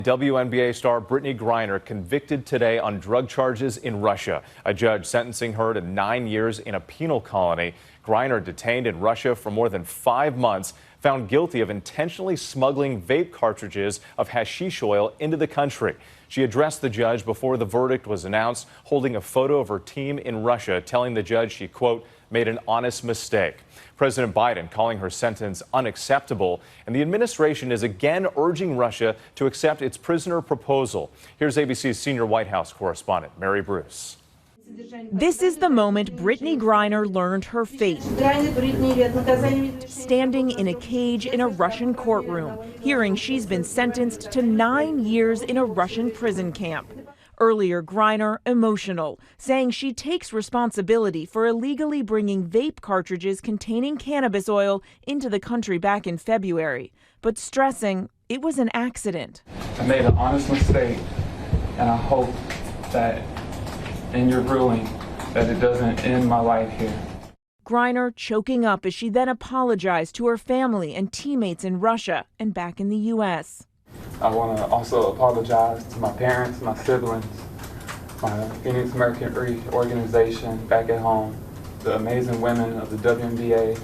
WNBA star Brittney Griner convicted today on drug charges in Russia. A judge sentencing her to 9 years in a penal colony. Griner, detained in Russia for more than 5 months, found guilty of intentionally smuggling vape cartridges of hashish oil into the country. She addressed the judge before the verdict was announced, holding a photo of her team in Russia, telling the judge she, quote, made an honest mistake. President Biden calling her sentence unacceptable, and the administration is again urging Russia to accept its prisoner proposal. Here's ABC's senior White House correspondent, Mary Bruce. This is the moment Brittney Griner learned her fate. Standing in a cage in a Russian courtroom, hearing she's been sentenced to 9 years in a Russian prison camp. Earlier, Griner emotional, saying she takes responsibility for illegally bringing vape cartridges containing cannabis oil into the country back in February, but stressing it was an accident. I made an honest mistake, and I hope that in your ruling that it doesn't end my life here. Griner choking up as she then apologized to her family and teammates in Russia and back in the U.S. I want to also apologize to my parents, my siblings, my Phoenix Mercury organization back at home, the amazing women of the WNBA,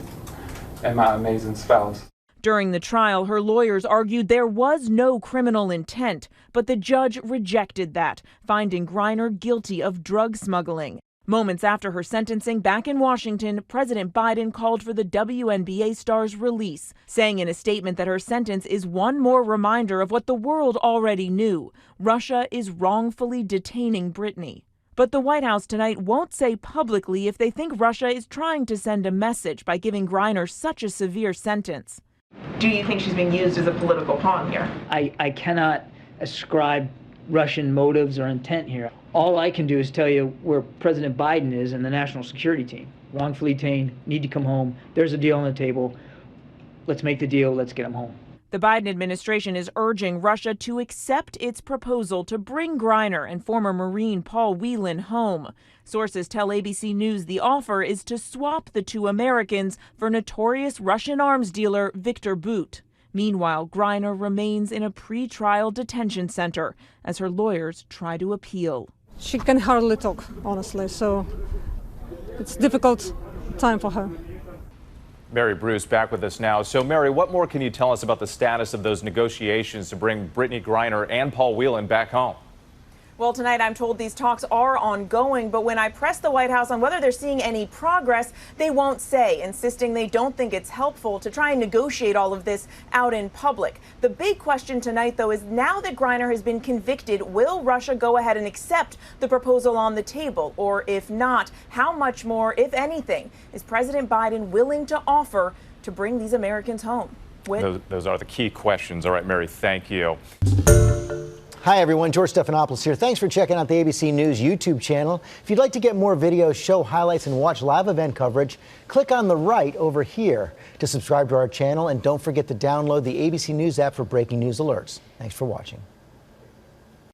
and my amazing spouse. During the trial, her lawyers argued there was no criminal intent, but the judge rejected that, finding Griner guilty of drug smuggling. Moments after her sentencing back in Washington, President Biden called for the WNBA star's release, saying in a statement that her sentence is one more reminder of what the world already knew. Russia is wrongfully detaining Brittney. But the White House tonight won't say publicly if they think Russia is trying to send a message by giving Griner such a severe sentence. Do you think she's being used as a political pawn here? I cannot ascribe Russian motives or intent here. All I can do is tell you where President Biden is and the national security team. Wrongfully detained, need to come home. There's a deal on the table. Let's make the deal. Let's get them home. The Biden administration is urging Russia to accept its proposal to bring Griner and former Marine Paul Whelan home. Sources tell ABC News the offer is to swap the two Americans for notorious Russian arms dealer Viktor Bout. Meanwhile, Griner remains in a pre-trial detention center as her lawyers try to appeal. She can hardly talk, honestly, so it's a difficult time for her. Mary Bruce back with us now. So, Mary, what more can you tell us about the status of those negotiations to bring Brittney Griner and Paul Whelan back home? Well, tonight I'm told these talks are ongoing, but when I press the White House on whether they're seeing any progress, they won't say, insisting they don't think it's helpful to try and negotiate all of this out in public. The big question tonight, though, is now that Griner has been convicted, will Russia go ahead and accept the proposal on the table? Or if not, how much more, if anything, is President Biden willing to offer to bring these Americans home? Those are the key questions. All right, Mary, thank you. Hi, everyone. George Stephanopoulos here. Thanks for checking out the ABC News YouTube channel. If you'd like to get more videos, show highlights, and watch live event coverage, click on the right over here to subscribe to our channel. And don't forget to download the ABC News app for breaking news alerts. Thanks for watching.